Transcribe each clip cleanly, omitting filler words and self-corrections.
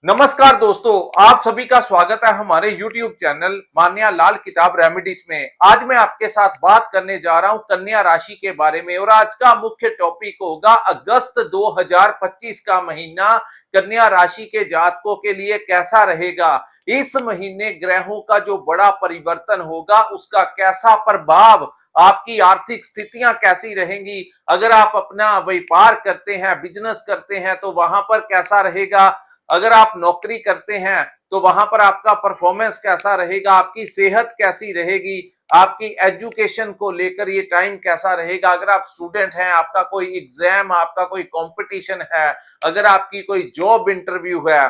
नमस्कार दोस्तों, आप सभी का स्वागत है हमारे YouTube चैनल मान्या लाल किताब रेमेडीज में। आज मैं आपके साथ बात करने जा रहा हूं कन्या राशि के बारे में और आज का मुख्य टॉपिक होगा अगस्त 2025 का महीना कन्या राशि के जातकों के लिए कैसा रहेगा। इस महीने ग्रहों का जो बड़ा परिवर्तन होगा उसका कैसा प्रभाव, आपकी आर्थिक स्थितियां कैसी रहेंगी, अगर आप अपना व्यापार करते हैं, बिजनेस करते हैं तो वहां पर कैसा रहेगा, अगर आप नौकरी करते हैं तो वहां पर आपका परफॉर्मेंस कैसा रहेगा, आपकी सेहत कैसी रहेगी, आपकी एजुकेशन को लेकर ये टाइम कैसा रहेगा, अगर आप स्टूडेंट हैं, आपका कोई एग्जाम, आपका कोई कंपटीशन है, अगर आपकी कोई जॉब इंटरव्यू है,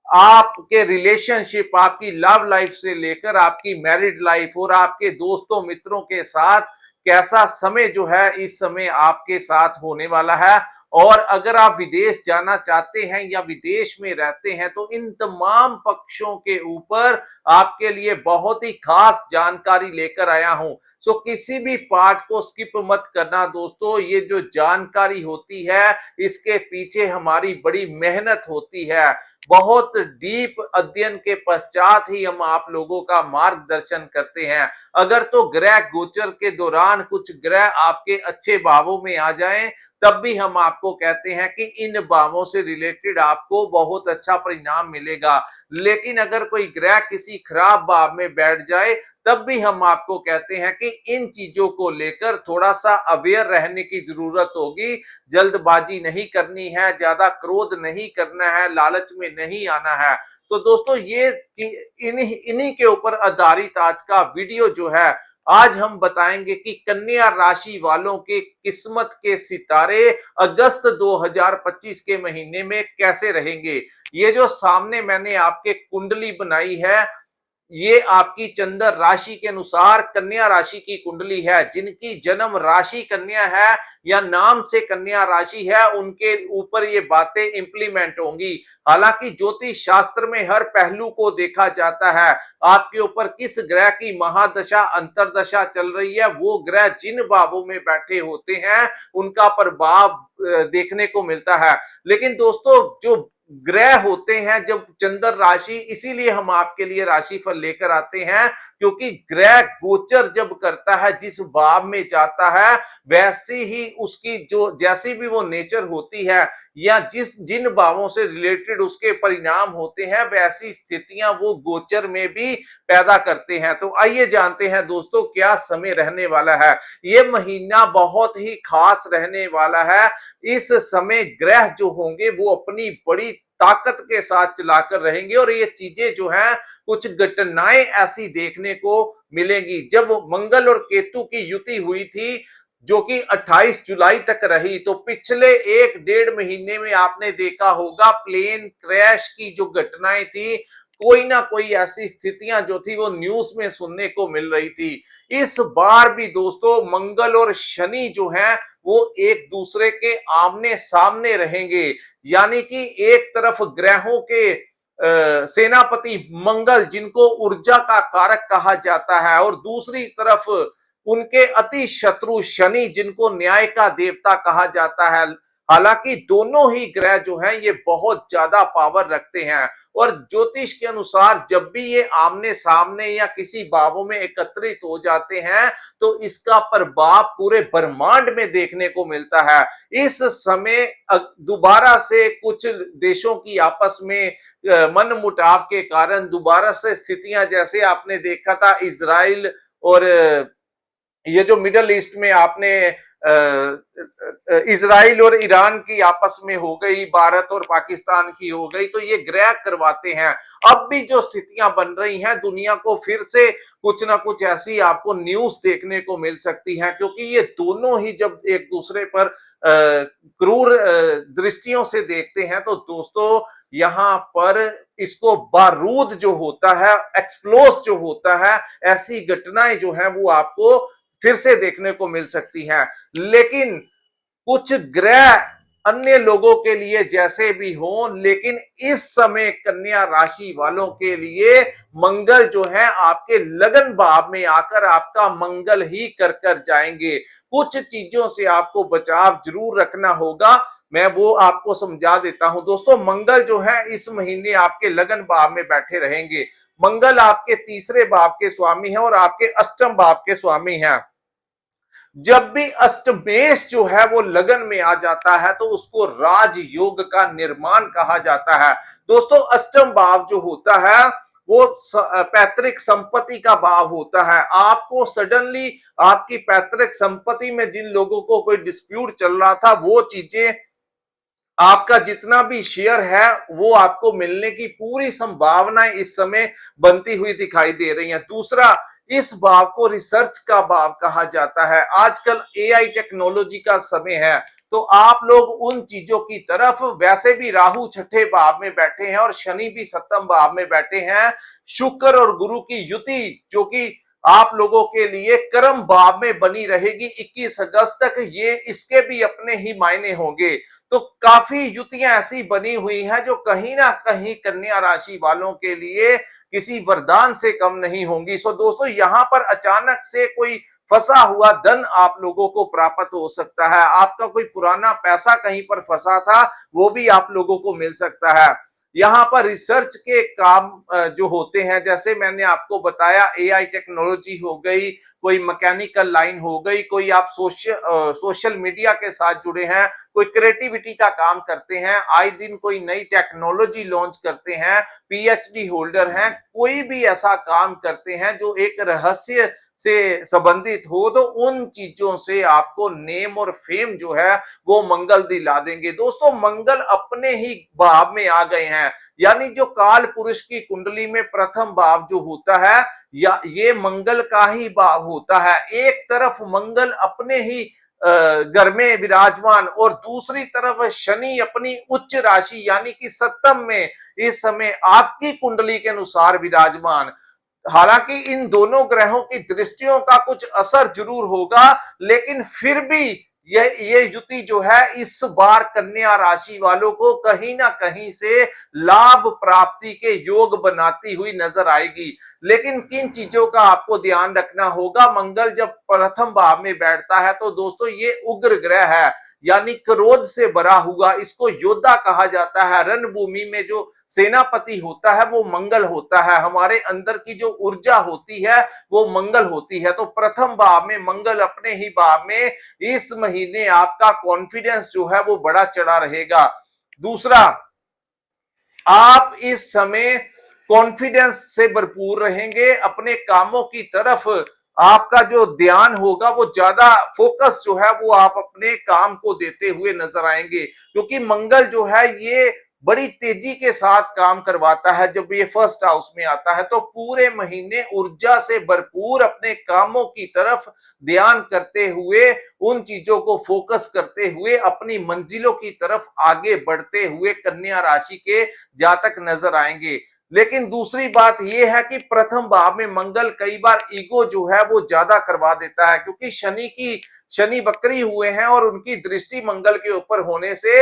आपके रिलेशनशिप, आपकी लव लाइफ से लेकर आपकी मैरिड लाइफ और आपके दोस्तों मित्रों के साथ कैसा समय जो है इस समय आपके साथ होने वाला है। और अगर आप विदेश जाना चाहते हैं या विदेश में रहते हैं तो इन तमाम पक्षों के ऊपर आपके लिए बहुत ही खास जानकारी लेकर आया हूं। सो किसी भी पार्ट को स्किप मत करना दोस्तों। ये जो जानकारी होती है इसके पीछे हमारी बड़ी मेहनत होती है। बहुत डीप अध्ययन के पश्चात ही हम आप लोगों का मार्गदर्शन करते हैं। अगर तो ग्रह गोचर के दौरान कुछ ग्रह आपके अच्छे भावों में आ जाएं तब भी हम आपको कहते हैं कि इन भावों से रिलेटेड आपको बहुत अच्छा परिणाम मिलेगा। लेकिन अगर कोई ग्रह किसी खराब भाव में बैठ जाए तब भी हम आपको कहते हैं कि इन चीजों को लेकर थोड़ा सा अवेयर रहने की जरूरत होगी। जल्दबाजी नहीं करनी है, ज्यादा क्रोध नहीं करना है, लालच में नहीं आना है। तो दोस्तों ये इन्हीं के ऊपर आधारित आज का वीडियो जो है, आज हम बताएंगे कि कन्या राशि वालों के किस्मत के सितारे अगस्त 2025 के महीने में कैसे रहेंगे। ये जो सामने मैंने आपके कुंडली बनाई है, ये आपकी चंद्र राशि के अनुसार कन्या राशि की कुंडली है। जिनकी जन्म राशि कन्या है या नाम से कन्या राशि है उनके ऊपर ये बातें इंप्लीमेंट होंगी। हालांकि ज्योतिष शास्त्र में हर पहलू को देखा जाता है। आपके ऊपर किस ग्रह की महादशा अंतरदशा चल रही है, वो ग्रह जिन भावों में बैठे होते हैं उनका प्रभाव देखने को मिलता है। लेकिन दोस्तों जो ग्रह होते हैं जब चंद्र राशि, इसीलिए हम आपके लिए राशिफल लेकर आते हैं क्योंकि ग्रह गोचर जब करता है जिस भाव में जाता है वैसी ही उसकी जो जैसी भी वो नेचर होती है या जिन भावों से रिलेटेड उसके परिणाम होते हैं वैसी स्थितियां वो गोचर में भी पैदा करते हैं। तो आइए जानते हैं दोस्तों क्या समय रहने वाला है। ये महीना बहुत ही खास रहने वाला है। इस समय ग्रह जो होंगे वो अपनी बड़ी ताकत के साथ चलाकर रहेंगे और ये चीजें जो हैं कुछ घटनाएं ऐसी देखने को मिलेंगी। जब मंगल और केतु की युति हुई थी जो कि 28 जुलाई तक रही, तो पिछले 1 डेढ़ महीने में आपने देखा होगा प्लेन क्रैश की जो घटनाएं थी, कोई ना कोई ऐसी स्थितियां जो थी वो न्यूज में सुनने को मिल रही थी। इस बार भी दोस्तों मंगल और शनि जो हैं वो एक दूसरे के आमने सामने रहेंगे। यानी कि एक तरफ ग्रहों के सेनापति मंगल जिनको ऊर्जा का कारक कहा जाता है और दूसरी तरफ उनके अति शत्रु शनि जिनको न्याय का देवता कहा जाता है। हालांकि दोनों ही ग्रह जो हैं ये बहुत ज्यादा पावर रखते हैं और ज्योतिष के अनुसार जब भी ये आमने सामने या किसी भावों में एकत्रित हो जाते हैं तो इसका प्रभाव पूरे ब्रह्मांड में देखने को मिलता है। इस समय दोबारा से कुछ देशों की आपस में मन मुटाव के कारण दोबारा से स्थितियां जैसे आपने देखा था इजराइल और ये जो मिडल ईस्ट में आपने इजराइल और ईरान की आपस में हो गई, भारत और पाकिस्तान की हो गई, तो ये ग्रह करवाते हैं। अब भी जो स्थितियां बन रही हैं दुनिया को फिर से कुछ ना कुछ ऐसी आपको न्यूज देखने को मिल सकती है क्योंकि ये दोनों ही जब एक दूसरे पर क्रूर दृष्टियों से देखते हैं तो दोस्तों यहां पर इसको बारूद जो होता है, एक्सप्लोज जो होता है, ऐसी घटनाएं जो हैं वो आपको फिर से देखने को मिल सकती हैं। लेकिन कुछ ग्रह अन्य लोगों के लिए जैसे भी हो, लेकिन इस समय कन्या राशि वालों के लिए मंगल जो है आपके लगन भाव में आकर आपका मंगल ही कर कर जाएंगे। कुछ चीजों से आपको बचाव जरूर रखना होगा। मैं वो आपको समझा देता हूं। दोस्तों, मंगल जो है इस महीने आपके लगन भाव में बैठे रहेंगे। मंगल आपके तीसरे भाव के स्वामी है और आपके अष्टम भाव के स्वामी हैं। जब भी अष्टमेश जो है वो लगन में आ जाता है तो उसको राजयोग का निर्माण कहा जाता है। दोस्तों, अष्टम भाव जो होता है वो पैतृक संपत्ति का भाव होता है। आपको सडनली आपकी पैतृक संपत्ति में जिन लोगों को कोई डिस्प्यूट चल रहा था, वो चीजें, आपका जितना भी शेयर है वो आपको मिलने की पूरी संभावनाएं इस समय बनती हुई दिखाई दे रही हैं। दूसरा, इस भाव को रिसर्च का भाव कहा जाता है। आजकल एआई टेक्नोलॉजी का समय है, तो आप लोग उन चीजों की तरफ, वैसे भी राहु छठे भाव में बैठे हैं और शनि भी सप्तम भाव में बैठे हैं। शुक्र और गुरु की युति जो कि आप लोगों के लिए कर्म भाव में बनी रहेगी 21 अगस्त तक, ये इसके भी अपने ही मायने होंगे। तो काफी युतियां ऐसी बनी हुई हैं जो कहीं ना कहीं कन्या राशि वालों के लिए किसी वरदान से कम नहीं होंगी। सो दोस्तों, यहां पर अचानक से कोई फंसा हुआ धन आप लोगों को प्राप्त हो सकता है। आपका कोई पुराना पैसा कहीं पर फंसा था, वो भी आप लोगों को मिल सकता है। यहाँ पर रिसर्च के काम जो होते हैं, जैसे मैंने आपको बताया, एआई टेक्नोलॉजी हो गई, कोई मैकेनिकल लाइन हो गई, कोई आप सोशल मीडिया के साथ जुड़े हैं, कोई क्रिएटिविटी का काम करते हैं, आए दिन कोई नई टेक्नोलॉजी लॉन्च करते हैं, पीएचडी होल्डर हैं, कोई भी ऐसा काम करते हैं जो एक रहस्य से संबंधित हो, तो उन चीजों से आपको नेम और फेम जो है वो मंगल दिला देंगे। दोस्तों, मंगल अपने ही भाव में आ गए हैं, यानी जो काल पुरुष की कुंडली में प्रथम भाव जो होता है, या ये मंगल का ही भाव होता है। एक तरफ मंगल अपने ही घर में विराजमान और दूसरी तरफ शनि अपनी उच्च राशि यानी कि सप्तम में इस समय आपकी कुंडली के अनुसार विराजमान। हालांकि इन दोनों ग्रहों की दृष्टियों का कुछ असर जरूर होगा, लेकिन फिर भी ये युति जो है इस बार कन्या राशि वालों को कहीं ना कहीं से लाभ प्राप्ति के योग बनाती हुई नजर आएगी। लेकिन किन चीजों का आपको ध्यान रखना होगा? मंगल जब प्रथम भाव में बैठता है तो दोस्तों ये उग्र ग्रह है, यानी क्रोध से भरा हुआ, इसको योद्धा कहा जाता है। रणभूमि में जो सेनापति होता है वो मंगल होता है। हमारे अंदर की जो ऊर्जा होती है वो मंगल होती है। तो प्रथम भाव में मंगल अपने ही भाव में इस महीने आपका कॉन्फिडेंस जो है वो बड़ा चढ़ा रहेगा। दूसरा, आप इस समय कॉन्फिडेंस से भरपूर रहेंगे, अपने कामों की तरफ आपका जो ध्यान होगा वो ज्यादा फोकस जो है वो आप अपने काम को देते हुए नजर आएंगे, क्योंकि मंगल जो है ये बड़ी तेजी के साथ काम करवाता है। जब ये फर्स्ट हाउस में आता है तो पूरे महीने ऊर्जा से भरपूर अपने कामों की तरफ ध्यान करते हुए, उन चीजों को फोकस करते हुए अपनी मंजिलों की तरफ आगे बढ़ते हुए कन्या राशि के जातक नजर आएंगे। लेकिन दूसरी बात यह है कि प्रथम भाव में मंगल कई बार ईगो जो है वो ज्यादा करवा देता है, क्योंकि शनि वक्री हुए हैं और उनकी दृष्टि मंगल के ऊपर होने से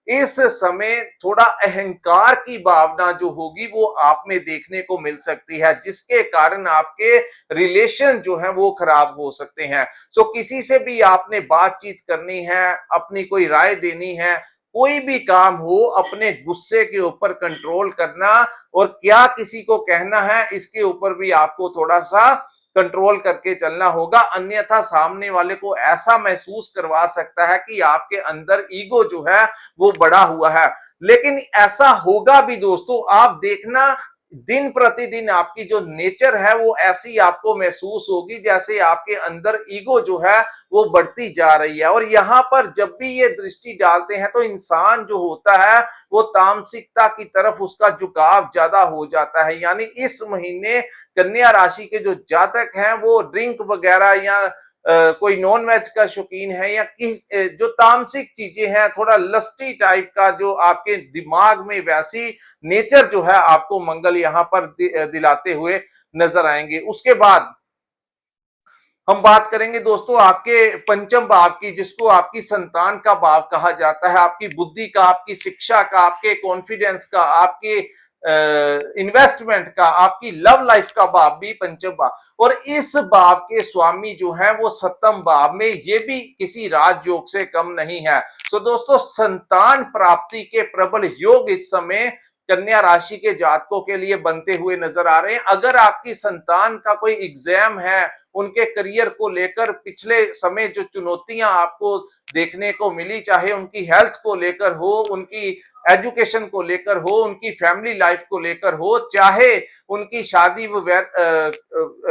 इस समय थोड़ा अहंकार की भावना जो होगी वो आप में देखने को मिल सकती है, जिसके कारण आपके रिलेशन जो है वो खराब हो सकते हैं। सो किसी से भी आपने बातचीत करनी है, अपनी कोई राय देनी है, कोई भी काम हो, अपने गुस्से के ऊपर कंट्रोल करना और क्या किसी को कहना है इसके ऊपर भी आपको थोड़ा सा कंट्रोल करके चलना होगा, अन्यथा सामने वाले को ऐसा महसूस करवा सकता है कि आपके अंदर ईगो जो है वो बढ़ा हुआ है। लेकिन ऐसा होगा भी दोस्तों, आप देखना दिन प्रतिदिन आपकी जो नेचर है वो ऐसी आपको महसूस होगी जैसे आपके अंदर ईगो जो है वो बढ़ती जा रही है। और यहाँ पर जब भी ये दृष्टि डालते हैं तो इंसान जो होता है वो तामसिकता की तरफ उसका झुकाव ज्यादा हो जाता है। यानी इस महीने कन्या राशि के जो जातक हैं वो ड्रिंक वगैरह या कोई नॉन वेज का शौकीन है, या जो तामसिक चीजें हैं, थोड़ा लस्टी टाइप का जो आपके दिमाग में वैसी नेचर जो है आपको मंगल यहाँ पर दिलाते हुए नजर आएंगे। उसके बाद हम बात करेंगे दोस्तों आपके पंचम भाव की, जिसको आपकी संतान का भाव कहा जाता है, आपकी बुद्धि का, आपकी शिक्षा का, आपके कॉन्फिडेंस का, आपके इन्वेस्टमेंट का, आपकी लव लाइफ का भाव भी पंचम भाव, और इस भाव के स्वामी जो है वो सप्तम भाव में, ये भी किसी राजयोग से कम नहीं है। तो दोस्तों, संतान प्राप्ति के प्रबल योग इस समय कन्या राशि के जातकों के लिए बनते हुए नजर आ रहे हैं। अगर आपकी संतान का कोई एग्जाम है, उनके करियर को लेकर पिछले समय जो चुनौतियां आपको देखने को मिली, चाहे उनकी हेल्थ को लेकर हो, उनकी एजुकेशन को लेकर हो, उनकी फैमिली लाइफ को लेकर हो, चाहे उनकी शादी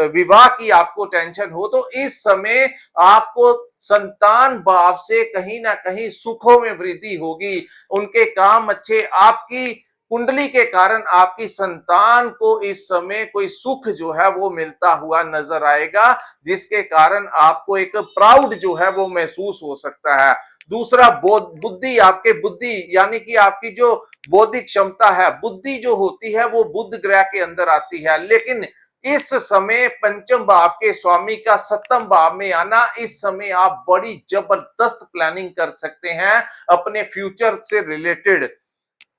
विवाह की आपको टेंशन हो, तो इस समय आपको संतान भाव से कहीं ना कहीं सुखों में वृद्धि होगी। उनके काम अच्छे, आपकी कुंडली के कारण आपकी संतान को इस समय कोई सुख जो है वो मिलता हुआ नजर आएगा, जिसके कारण आपको एक प्राउड जो है वो महसूस हो सकता है। दूसरा, बुद्धि, आपके बुद्धि यानी कि आपकी जो बौद्धिक क्षमता है, बुद्धि जो होती है वो बुध ग्रह के अंदर आती है, लेकिन इस समय पंचम भाव के स्वामी का सप्तम भाव में आना, इस समय आप बड़ी जबरदस्त प्लानिंग कर सकते हैं अपने फ्यूचर से रिलेटेड,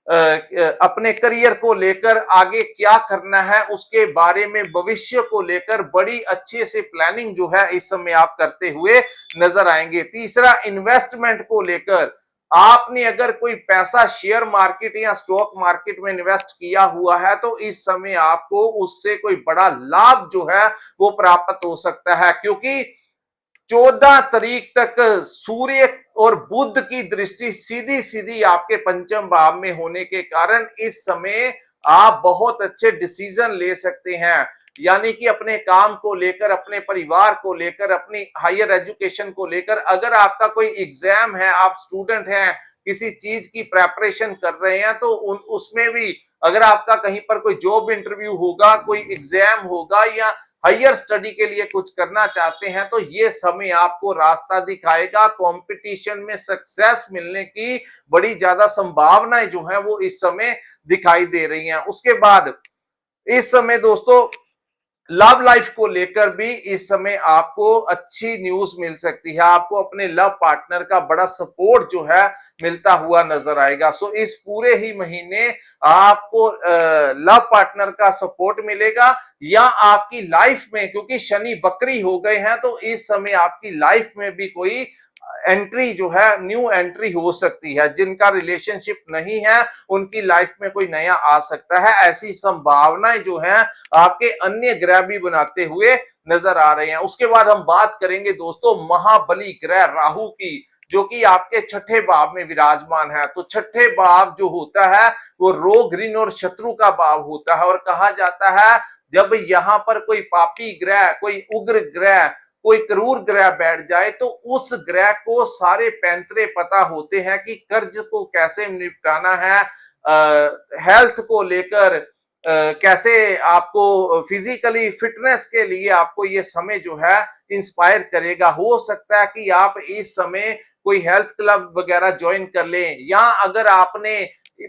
अपने करियर को लेकर आगे क्या करना है उसके बारे में, भविष्य को लेकर बड़ी अच्छे से प्लानिंग जो है इस समय आप करते हुए नजर आएंगे। तीसरा, इन्वेस्टमेंट को लेकर आपने अगर कोई पैसा शेयर मार्केट या स्टॉक मार्केट में इन्वेस्ट किया हुआ है, तो इस समय आपको उससे कोई बड़ा लाभ जो है वो प्राप्त हो सकता है, क्योंकि 14 तारीख तक सूर्य और बुध की दृष्टि सीधी सीधी आपके पंचम भाव में होने के कारण इस समय आप बहुत अच्छे डिसीजन ले सकते हैं। यानी कि अपने काम को लेकर, अपने परिवार को लेकर, अपनी हायर एजुकेशन को लेकर, अगर आपका कोई एग्जाम है, आप स्टूडेंट हैं, किसी चीज की प्रेपरेशन कर रहे हैं, तो उसमें भी अगर आपका कहीं पर कोई जॉब इंटरव्यू होगा, कोई एग्जाम होगा, या हायर स्टडी के लिए कुछ करना चाहते हैं, तो ये समय आपको रास्ता दिखाएगा। कंपटीशन में सक्सेस मिलने की बड़ी ज्यादा संभावनाएं जो है वो इस समय दिखाई दे रही हैं। उसके बाद इस समय दोस्तों, लव लाइफ को लेकर भी इस समय आपको अच्छी न्यूज मिल सकती है। आपको अपने लव पार्टनर का बड़ा सपोर्ट जो है मिलता हुआ नजर आएगा। सो इस पूरे ही महीने आपको लव पार्टनर का सपोर्ट मिलेगा, या आपकी लाइफ में, क्योंकि शनि वक्री हो गए हैं, तो इस समय आपकी लाइफ में भी कोई एंट्री जो है, न्यू एंट्री हो सकती है। जिनका रिलेशनशिप नहीं है उनकी लाइफ में कोई नया आ सकता है। ऐसी संभावनाएं जो हैं आपके अन्य ग्रह भी बनाते हुए नजर आ रहे हैं। उसके बाद हम बात करेंगे दोस्तों महाबली ग्रह राहु की, जो कि आपके छठे भाव में विराजमान है। तो छठे भाव जो होता है वो रोग, ऋण और शत्रु का भाव होता है, और कहा जाता है जब यहाँ पर कोई पापी ग्रह, कोई उग्र ग्रह, कोई क्रूर ग्रह बैठ जाए, तो उस ग्रह को सारे पैंतरे पता होते हैं कि कर्ज को कैसे निपटाना है, हेल्थ को लेकर कैसे आपको फिजिकली फिटनेस के लिए आपको ये समय जो है इंस्पायर करेगा। हो सकता है कि आप इस समय कोई हेल्थ क्लब वगैरह ज्वाइन कर लें, या अगर आपने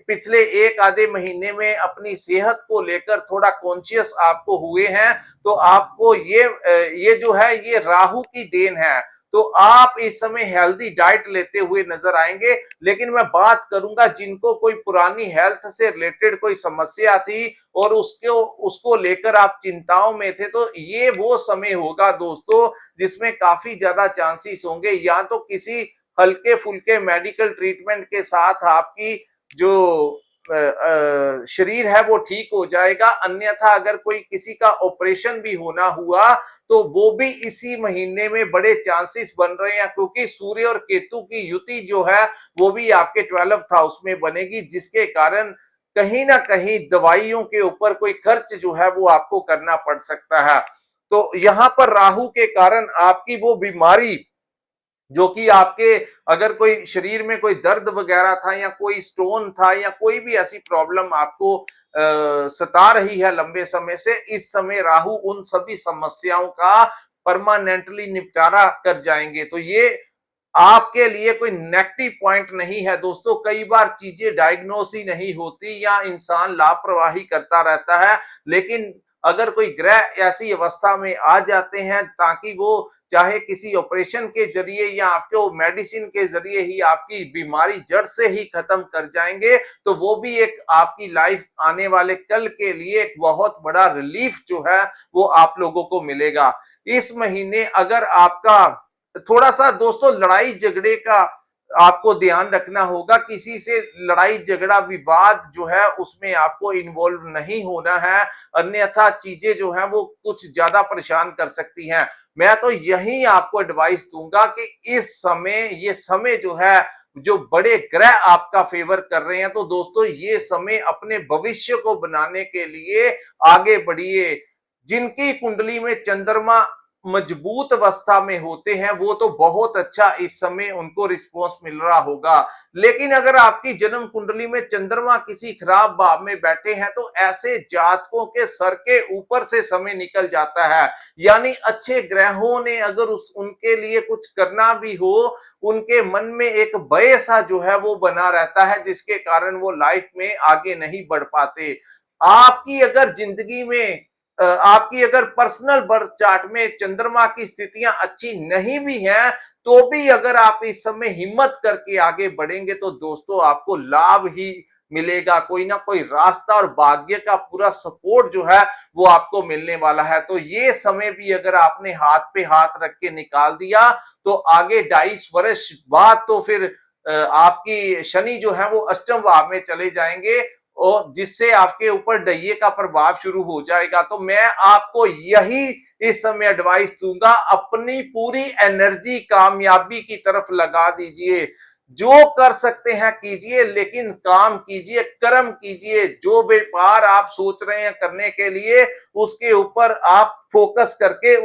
पिछले एक आधे महीने में अपनी सेहत को लेकर थोड़ा कॉन्शियस आपको हुए हैं, तो आपको ये जो है ये राहु की देन है। तो आप इस समय हेल्दी डाइट लेते हुए नजर आएंगे। लेकिन मैं बात करूंगा जिनको कोई पुरानी हेल्थ से रिलेटेड कोई समस्या थी और उसको लेकर आप चिंताओं में थे, तो ये वो समय होगा दोस्तों जिसमें काफी ज्यादा चांसेस होंगे, या तो किसी हल्के फुल्के मेडिकल ट्रीटमेंट के साथ आपकी जो शरीर है वो ठीक हो जाएगा। अन्यथा अगर कोई किसी का ऑपरेशन भी होना हुआ तो वो भी इसी महीने में बड़े चांसेस बन रहे हैं, क्योंकि सूर्य और केतु की युति जो है वो भी आपके 12th हाउस में बनेगी, जिसके कारण कहीं ना कहीं दवाइयों के ऊपर कोई खर्च जो है वो आपको करना पड़ सकता है। तो यहाँ पर राहु के कारण आपकी वो बीमारी जो कि आपके, अगर कोई शरीर में कोई दर्द वगैरह था, या कोई स्टोन था, या कोई भी ऐसी प्रॉब्लम आपको सता रही है लंबे समय से, इस समय राहु उन सभी समस्याओं का परमानेंटली निपटारा कर जाएंगे। तो ये आपके लिए कोई नेगेटिव पॉइंट नहीं है दोस्तों। कई बार चीजें डायग्नोस ही नहीं होती, या इंसान लापरवाही करता रहता है, लेकिन अगर कोई ग्रह ऐसी अवस्था में आ जाते हैं ताकि वो, चाहे किसी ऑपरेशन के जरिए या आपके मेडिसिन के जरिए ही आपकी बीमारी जड़ से ही खत्म कर जाएंगे, तो वो भी एक आपकी लाइफ आने वाले कल के लिए एक बहुत बड़ा रिलीफ जो है वो आप लोगों को मिलेगा। इस महीने अगर आपका थोड़ा सा दोस्तों लड़ाई झगड़े का आपको ध्यान रखना होगा, किसी से लड़ाई झगड़ा विवाद जो है उसमें आपको इन्वॉल्व नहीं होना है, अन्यथा चीजें जो है वो कुछ ज्यादा परेशान कर सकती हैं। मैं तो यही आपको एडवाइस दूंगा कि इस समय ये समय जो है जो बड़े ग्रह आपका फेवर कर रहे हैं, तो दोस्तों ये समय अपने भविष्य को बनाने के लिए आगे बढ़िए। जिनकी कुंडली में चंद्रमा मजबूत अवस्था में होते हैं वो तो बहुत अच्छा इस समय उनको रिस्पॉन्स मिल रहा होगा, लेकिन अगर आपकी जन्म कुंडली में चंद्रमा किसी खराब भाव में बैठे हैं तो ऐसे जातकों के सर के ऊपर से समय निकल जाता है। यानी अच्छे ग्रहों ने अगर उनके लिए कुछ करना भी हो, उनके मन में एक भय सा जो है वो बना रहता है, जिसके कारण वो लाइफ में आगे नहीं बढ़ पाते। आपकी अगर जिंदगी में आपकी अगर पर्सनल बर्थ चार्ट में चंद्रमा की स्थितियां अच्छी नहीं भी हैं, तो भी अगर आप इस समय हिम्मत करके आगे बढ़ेंगे तो दोस्तों आपको लाभ ही मिलेगा, कोई ना कोई रास्ता और भाग्य का पूरा सपोर्ट जो है वो आपको मिलने वाला है। तो ये समय भी अगर आपने हाथ पे हाथ रख के निकाल दिया तो आगे 2.5 वर्ष बाद तो फिर आपकी शनि जो है वो अष्टम भाव में चले जाएंगे और जिससे आपके ऊपर ढैये का प्रभाव शुरू हो जाएगा। तो मैं आपको यही इस समय एडवाइस दूंगा, अपनी पूरी एनर्जी कामयाबी की तरफ लगा दीजिए। जो कर सकते हैं कीजिए, लेकिन काम कीजिए, कर्म कीजिए। जो व्यापार आप सोच रहे हैं करने के लिए उसके ऊपर आप फोकस करके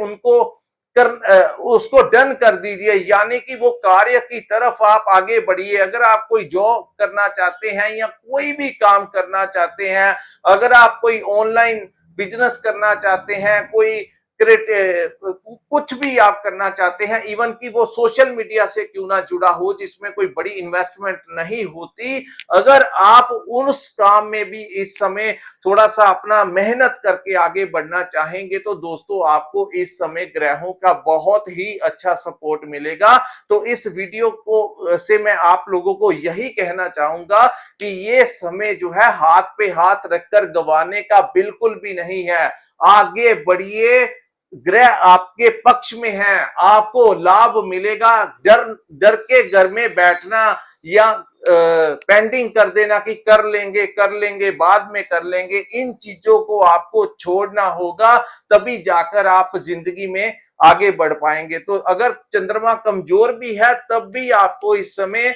उसको डन कर दीजिए, यानी कि वो कार्य की तरफ आप आगे बढ़िए। अगर आप कोई जॉब करना चाहते हैं या कोई भी काम करना चाहते हैं, अगर आप कोई ऑनलाइन बिजनेस करना चाहते हैं, कोई कुछ भी आप करना चाहते हैं, इवन कि वो सोशल मीडिया से क्यों ना जुड़ा हो जिसमें कोई बड़ी इन्वेस्टमेंट नहीं होती, अगर आप उस काम में भी इस समय थोड़ा सा अपना मेहनत करके आगे बढ़ना चाहेंगे तो दोस्तों आपको इस समय ग्रहों का बहुत ही अच्छा सपोर्ट मिलेगा। तो इस वीडियो को से मैं आप लोगों को यही कहना चाहूंगा कि ये समय जो है हाथ पे हाथ रखकर गंवाने का बिल्कुल भी नहीं है। आगे बढ़िए, ग्रह आपके पक्ष में है, आपको लाभ मिलेगा। डर डर के घर में बैठना या पेंडिंग कर देना कि कर लेंगे बाद में कर लेंगे, इन चीजों को आपको छोड़ना होगा, तभी जाकर आप जिंदगी में आगे बढ़ पाएंगे। तो अगर चंद्रमा कमजोर भी है तब भी आपको इस समय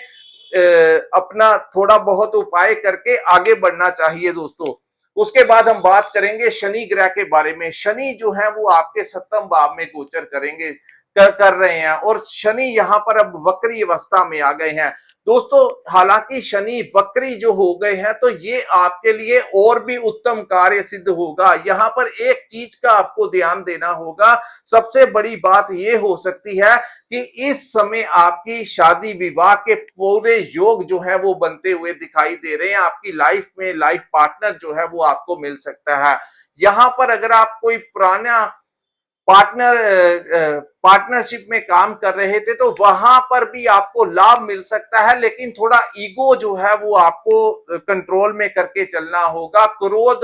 अपना थोड़ा बहुत उपाय करके आगे बढ़ना चाहिए दोस्तों। उसके बाद हम बात करेंगे शनि ग्रह के बारे में। शनि जो है वो आपके 7वें भाव में गोचर कर रहे हैं और शनि यहाँ पर अब वक्री अवस्था में आ गए हैं दोस्तों। हालांकि शनि वक्री जो हो गए हैं तो ये आपके लिए और भी उत्तम कार्य सिद्ध होगा। यहाँ पर एक चीज का आपको ध्यान देना होगा, सबसे बड़ी बात ये हो सकती है कि इस समय आपकी शादी विवाह के पूरे योग जो है वो बनते हुए दिखाई दे रहे हैं। आपकी लाइफ में लाइफ पार्टनर जो है वो आपको मिल सकता है। यहाँ पर अगर आप कोई पुराना पार्टनरशिप में काम कर रहे थे तो वहां पर भी आपको लाभ मिल सकता है, लेकिन थोड़ा ईगो जो है वो आपको कंट्रोल में करके चलना होगा, क्रोध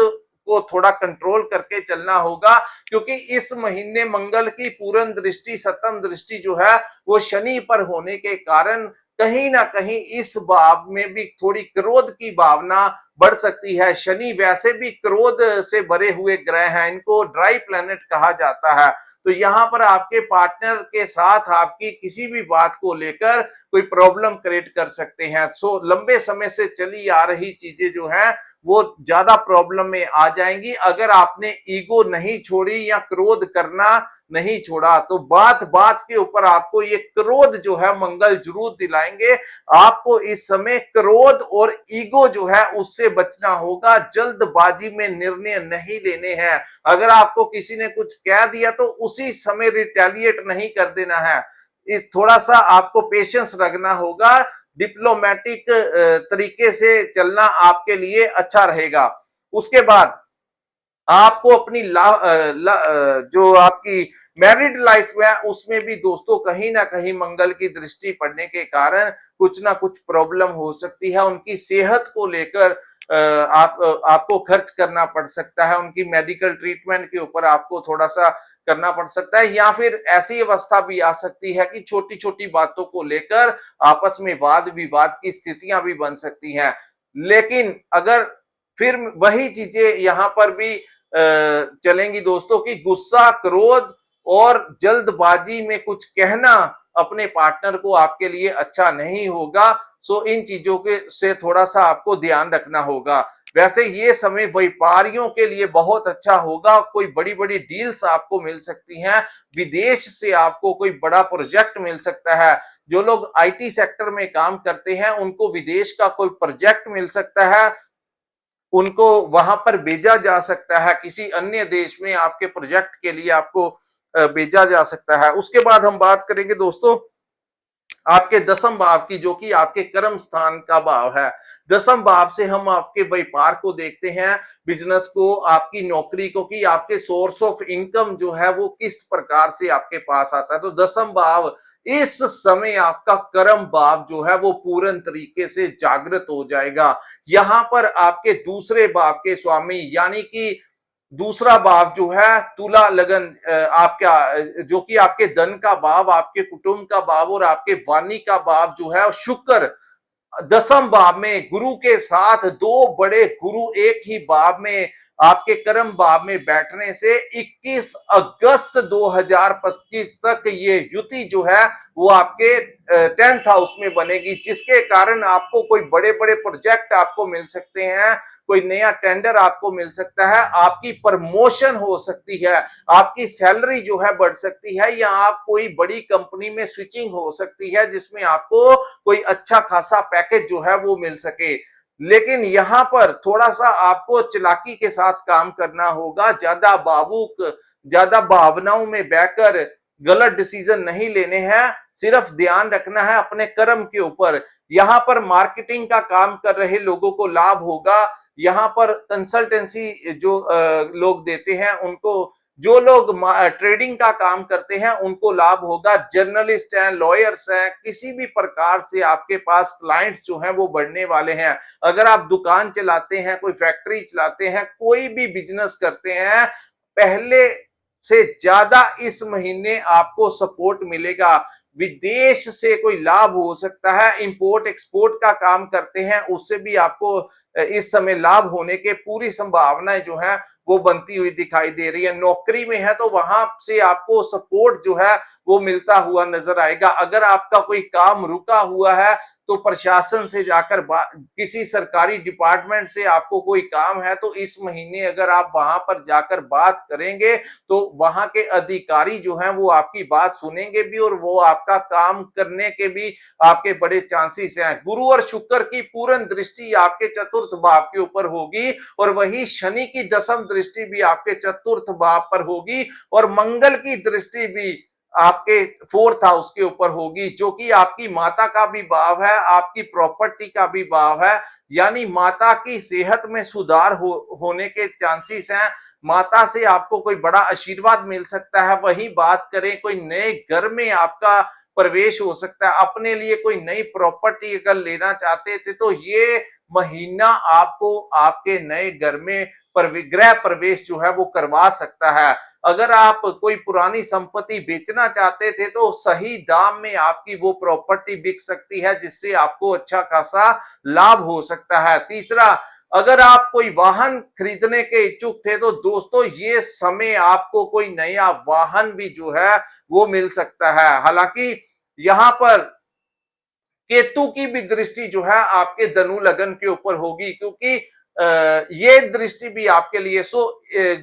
को थोड़ा कंट्रोल करके चलना होगा, क्योंकि इस महीने मंगल की पूर्ण दृष्टि 7वीं दृष्टि जो है वो शनि पर होने के कारण कहीं ना कहीं इस भाव में भी थोड़ी क्रोध की भावना बढ़ सकती है। शनि वैसे भी क्रोध से भरे हुए ग्रह हैं, इनको ड्राई प्लैनेट कहा जाता है। तो यहाँ पर आपके पार्टनर के साथ आपकी किसी भी बात को लेकर कोई प्रॉब्लम क्रिएट कर सकते हैं। सो लंबे समय से चली आ रही चीजें जो हैं वो ज्यादा प्रॉब्लम में आ जाएंगी अगर आपने ईगो नहीं छोड़ी या क्रोध करना नहीं छोड़ा। तो बात बात के ऊपर आपको ये क्रोध जो है मंगल जरूर दिलाएंगे। आपको इस समय क्रोध और ईगो जो है उससे बचना होगा, जल्दबाजी में निर्णय नहीं लेने हैं। अगर आपको किसी ने कुछ कह दिया तो उसी समय रिटेलिएट नहीं कर देना है, थोड़ा सा आपको पेशेंस रखना होगा, डिप्लोमेटिक तरीके से चलना आपके लिए अच्छा रहेगा। उसके बाद आपको अपनी जो आपकी मैरिड लाइफ है उसमें भी दोस्तों कहीं ना कहीं मंगल की दृष्टि पड़ने के कारण कुछ ना कुछ प्रॉब्लम हो सकती है। उनकी सेहत को लेकर आपको खर्च करना पड़ सकता है, उनकी मेडिकल ट्रीटमेंट के ऊपर आपको थोड़ा सा करना पड़ सकता है, या फिर ऐसी अवस्था भी आ सकती है कि छोटी छोटी बातों को लेकर आपस में वाद विवाद की स्थितियां भी बन सकती हैं। लेकिन अगर फिर वही चीजें यहां पर भी चलेंगी दोस्तों कि गुस्सा, क्रोध और जल्दबाजी में कुछ कहना अपने पार्टनर को आपके लिए अच्छा नहीं होगा। सो इन चीजों के से थोड़ा सा आपको ध्यान रखना होगा। वैसे ये समय व्यापारियों के लिए बहुत अच्छा होगा, कोई बड़ी बड़ी डील्स आपको मिल सकती हैं, विदेश से आपको कोई बड़ा प्रोजेक्ट मिल सकता है। जो लोग आईटी सेक्टर में काम करते हैं उनको विदेश का कोई प्रोजेक्ट मिल सकता है, उनको वहां पर भेजा जा सकता है, किसी अन्य देश में आपके प्रोजेक्ट के लिए आपको भेजा जा सकता है। उसके बाद हम बात करेंगे दोस्तों आपके दसम भाव की, जो कि आपके कर्म स्थान का भाव है। दसम भाव से हम आपके व्यापार को देखते हैं, बिजनेस को, आपकी नौकरी को, कि आपके सोर्स ऑफ इनकम जो है वो किस प्रकार से आपके पास आता है। तो दसम भाव इस समय आपका कर्म भाव जो है वो पूर्ण तरीके से जागृत हो जाएगा। यहां पर आपके दूसरे भाव के स्वामी यानी कि दूसरा भाव जो है तुला लगन, आपका जो कि आपके धन का भाव, आपके कुटुंब का भाव और आपके वाणी का भाव जो है शुक्र दसम भाव में गुरु के साथ, दो बड़े गुरु एक ही भाव में आपके कर्म भाव में बैठने से 21 अगस्त 2025 तक ये युति जो है वो आपके 10th हाउस में बनेगी, जिसके कारण आपको कोई बड़े बड़े प्रोजेक्ट आपको मिल सकते हैं, कोई नया टेंडर आपको मिल सकता है, आपकी प्रमोशन हो सकती है, आपकी सैलरी जो है बढ़ सकती है, या आप कोई बड़ी कंपनी में स्विचिंग हो सकती है जिसमें आपको कोई अच्छा खासा पैकेज जो है वो मिल सके। लेकिन यहां पर थोड़ा सा आपको चालाकी के साथ काम करना होगा, ज्यादा भावुक, ज्यादा भावनाओं में बहकर गलत डिसीजन नहीं लेने हैं, सिर्फ ध्यान रखना है अपने कर्म के ऊपर। यहां पर मार्केटिंग का काम कर रहे लोगों को लाभ होगा, यहाँ पर कंसल्टेंसी जो लोग देते हैं उनको, जो लोग ट्रेडिंग का काम करते हैं उनको लाभ होगा, जर्नलिस्ट हैं, लॉयर्स हैं, किसी भी प्रकार से आपके पास क्लाइंट्स जो हैं वो बढ़ने वाले हैं। अगर आप दुकान चलाते हैं, कोई फैक्ट्री चलाते हैं, कोई भी बिजनेस करते हैं, पहले से ज्यादा इस महीने आपको सपोर्ट मिलेगा। विदेश से कोई लाभ हो सकता है, इंपोर्ट एक्सपोर्ट का काम करते हैं उससे भी आपको इस समय लाभ होने के पूरी संभावनाएं जो है वो बनती हुई दिखाई दे रही है। नौकरी में है तो वहां से आपको सपोर्ट जो है वो मिलता हुआ नजर आएगा। अगर आपका कोई काम रुका हुआ है तो प्रशासन से जाकर किसी सरकारी डिपार्टमेंट से आपको कोई काम है तो इस महीने अगर आप वहां पर जाकर बात करेंगे तो वहां के अधिकारी जो हैं वो आपकी बात सुनेंगे भी और वो आपका काम करने के भी आपके बड़े चांसेस हैं। गुरु और शुक्र की पूर्ण दृष्टि आपके चतुर्थ भाव के ऊपर होगी और वही शनि की दसम दृष्टि भी आपके चतुर्थ भाव पर होगी और मंगल की दृष्टि भी आपके फोर्थ हाउस के ऊपर होगी, जो कि आपकी माता का भी भाव है, आपकी प्रॉपर्टी का भी भाव है, यानी माता की सेहत में सुधार होने के चांसेस हैं। माता से आपको कोई बड़ा आशीर्वाद मिल सकता है। वही बात करें कोई नए घर में आपका प्रवेश हो सकता है, अपने लिए कोई नई प्रॉपर्टी अगर लेना चाहते थे तो ये महीना आपको आपके नए घर में गृह प्रवेश जो है वो करवा सकता है। अगर आप कोई पुरानी संपत्ति बेचना चाहते थे तो सही दाम में आपकी वो प्रॉपर्टी बिक सकती है, जिससे आपको अच्छा खासा लाभ हो सकता है। तीसरा, अगर आप कोई वाहन खरीदने के इच्छुक थे तो दोस्तों ये समय आपको कोई नया वाहन भी जो है वो मिल सकता है। हालांकि यहाँ पर केतु की भी दृष्टि जो है आपके धनु लगन के ऊपर होगी, क्योंकि ये दृष्टि भी आपके लिए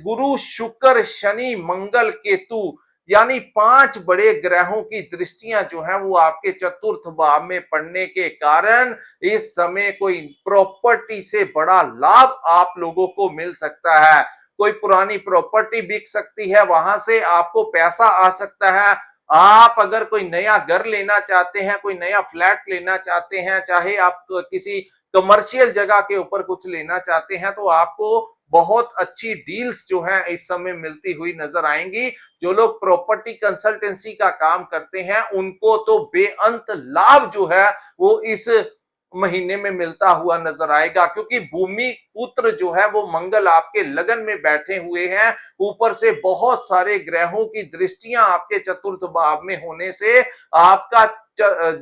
गुरु शुक्र शनि मंगल केतु यानी 5 बड़े ग्रहों की दृष्टियां जो हैं वो आपके चतुर्थ भाव में पड़ने के कारण इस समय कोई प्रॉपर्टी से बड़ा लाभ आप लोगों को मिल सकता है। कोई पुरानी प्रॉपर्टी बिक सकती है, वहां से आपको पैसा आ सकता है। आप अगर कोई नया घर लेना चाहते हैं, कोई नया फ्लैट लेना चाहते हैं, चाहे आप किसी कमर्शियल जगह के ऊपर कुछ लेना चाहते हैं तो आपको बहुत अच्छी डील्स जो हैं इस समय मिलती हुई नजर आएंगी। जो लोग प्रॉपर्टी कंसल्टेंसी का काम करते हैं उनको तो बेअंत लाभ जो है वो इस महीने में मिलता हुआ नजर आएगा, क्योंकि भूमि पुत्र जो है वो मंगल आपके लगन में बैठे हुए हैं। ऊपर से बहुत सारे ग्रहों की दृष्टियां आपके चतुर्थ भाव में होने से आपका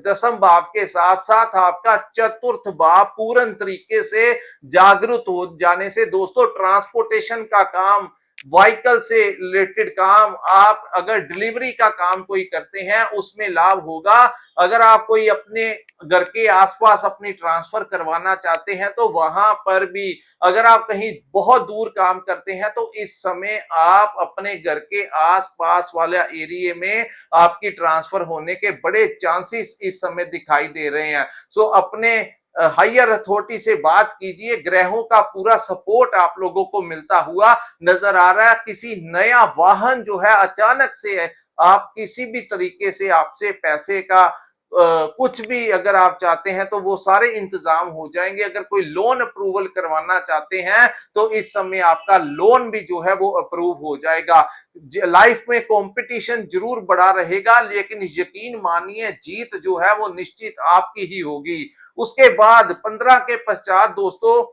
दसम भाव के साथ साथ आपका चतुर्थ भाव पूर्ण तरीके से जागृत हो जाने से दोस्तों ट्रांसपोर्टेशन का काम, व्हीकल से रिलेटेड काम, आप अगर डिलीवरी का काम कोई करते हैं उसमें लाभ होगा। अगर आप कोई अपने घर के आसपास अपनी ट्रांसफर करवाना चाहते हैं तो वहां पर भी, अगर आप कहीं बहुत दूर काम करते हैं तो इस समय आप अपने घर के आसपास वाले एरिया में आपकी ट्रांसफर होने के बड़े चांसेस इस समय दिखाई दे रहे हैं। सो अपने हायर अथॉरिटी से बात कीजिए। ग्रहों का पूरा सपोर्ट आप लोगों को मिलता हुआ नजर आ रहा है। किसी नया वाहन जो है अचानक से आप किसी भी तरीके से आपसे पैसे का कुछ भी अगर आप चाहते हैं तो वो सारे इंतजाम हो जाएंगे। अगर कोई लोन अप्रूवल करवाना चाहते हैं तो इस समय आपका लोन भी जो है वो अप्रूव हो जाएगा। लाइफ में कंपटीशन जरूर बढ़ा रहेगा, लेकिन यकीन मानिए जीत जो है वो निश्चित आपकी ही होगी। उसके बाद 15 के पश्चात दोस्तों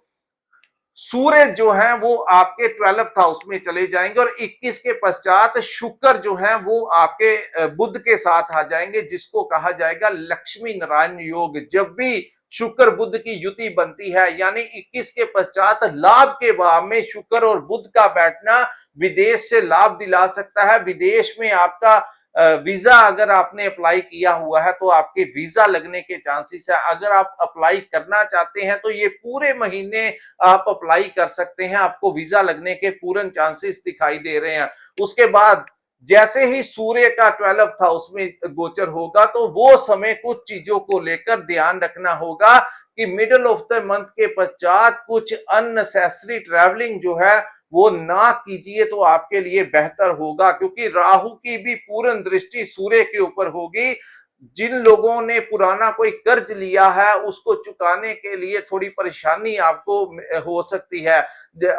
सूर्य जो है वो आपके 12th हाउस में चले जाएंगे और 21 के पश्चात शुक्र जो है वो आपके बुध के साथ आ जाएंगे, जिसको कहा जाएगा लक्ष्मी नारायण योग। जब भी शुक्र बुध की युति बनती है यानी 21 के पश्चात लाभ के भाव में शुक्र और बुध का बैठना विदेश से लाभ दिला सकता है। विदेश में आपका वीजा अगर आपने अप्लाई किया हुआ है तो आपके वीजा लगने के चांसेस है। अगर आप अप्लाई करना चाहते हैं तो ये पूरे महीने आप अप्लाई कर सकते हैं, आपको वीजा लगने के पूर्ण चांसेस दिखाई दे रहे हैं। उसके बाद जैसे ही सूर्य का 12th हाउस में गोचर होगा तो वो समय कुछ चीजों को लेकर ध्यान रखना होगा कि मिडिल ऑफ द मंथ के पश्चात कुछ अननेसेसरी ट्रैवलिंग जो है वो ना कीजिए तो आपके लिए बेहतर होगा, क्योंकि राहु की भी पूर्ण दृष्टि सूर्य के ऊपर होगी। जिन लोगों ने पुराना कोई कर्ज लिया है उसको चुकाने के लिए थोड़ी परेशानी आपको हो सकती है।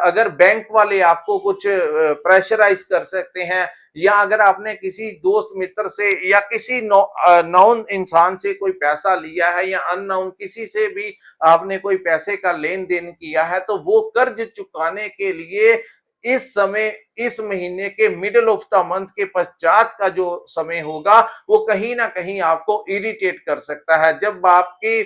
अगर बैंक वाले आपको कुछ प्रेशराइज कर सकते हैं, या अगर आपने किसी दोस्त मित्र से या किसी नॉन इंसान से कोई पैसा लिया है या अननोन किसी से भी आपने कोई पैसे का लेन देन किया है तो वो कर्ज चुकाने के लिए इस समय, इस महीने के मिडिल ऑफ द मंथ के पश्चात का जो समय होगा वो कहीं ना कहीं आपको इरिटेट कर सकता है। जब आपकी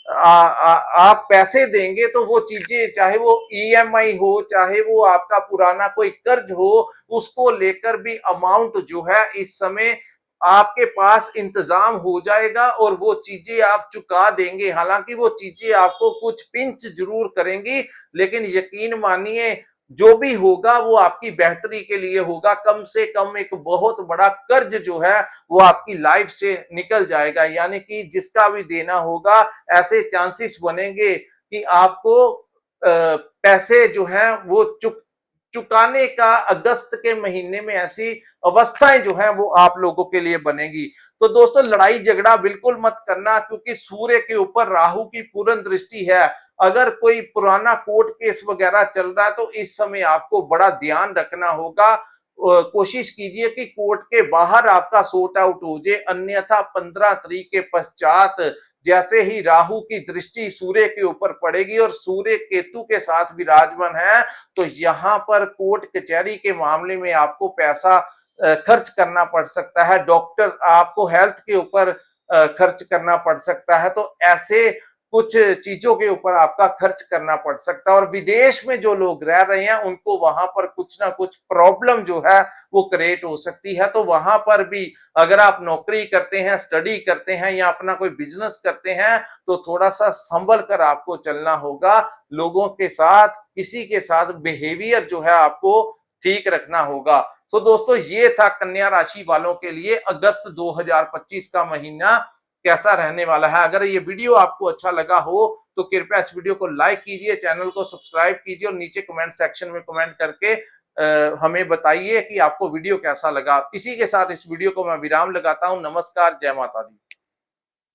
आप पैसे देंगे तो वो चीजें, चाहे वो ईएमआई हो चाहे वो आपका पुराना कोई कर्ज हो, उसको लेकर भी अमाउंट जो है इस समय आपके पास इंतजाम हो जाएगा और वो चीजें आप चुका देंगे। हालांकि वो चीजें आपको कुछ पिंच जरूर करेंगी, लेकिन यकीन मानिए जो भी होगा वो आपकी बेहतरी के लिए होगा। कम से कम एक बहुत बड़ा कर्ज जो है वो आपकी लाइफ से निकल जाएगा, यानी कि जिसका भी देना होगा ऐसे चांसेस बनेंगे कि आपको पैसे जो है वो चुकाने का अगस्त के महीने में ऐसी अवस्थाएं जो है वो आप लोगों के लिए बनेगी। तो दोस्तों लड़ाई झगड़ा बिल्कुल मत करना, क्योंकि सूर्य के ऊपर राहु की पूर्ण दृष्टि है। अगर कोई पुराना कोर्ट केस वगैरह चल रहा है तो इस समय आपको बड़ा ध्यान रखना होगा। कोशिश कीजिए कि कोर्ट के बाहर आपका सॉर्ट आउट हो जाए, अन्यथा 15 तारीख के पश्चात जैसे ही राहु की दृष्टि सूर्य के ऊपर पड़ेगी और सूर्य केतु के साथ विराजमान है तो यहाँ पर कोर्ट कचहरी के मामले में आपको पैसा खर्च करना पड़ सकता है। डॉक्टर आपको हेल्थ के ऊपर खर्च करना पड़ सकता है। तो ऐसे कुछ चीजों के ऊपर आपका खर्च करना पड़ सकता है। और विदेश में जो लोग रह रहे हैं उनको वहां पर कुछ ना कुछ प्रॉब्लम जो है वो क्रिएट हो सकती है। तो वहां पर भी अगर आप नौकरी करते हैं, स्टडी करते हैं या अपना कोई बिजनेस करते हैं तो थोड़ा सा संभल कर आपको चलना होगा। लोगों के साथ, किसी के साथ बिहेवियर जो है आपको ठीक रखना होगा। तो दोस्तों ये था कन्या राशि वालों के लिए अगस्त 2025 का महीना कैसा रहने वाला है। अगर ये वीडियो आपको अच्छा लगा हो तो कृपया इस वीडियो को लाइक कीजिए, चैनल को सब्सक्राइब कीजिए और नीचे कमेंट सेक्शन में कमेंट करके हमें बताइए कि आपको वीडियो कैसा लगा। इसी के साथ इस वीडियो को मैं विराम लगाता हूं। नमस्कार, जय माता दी।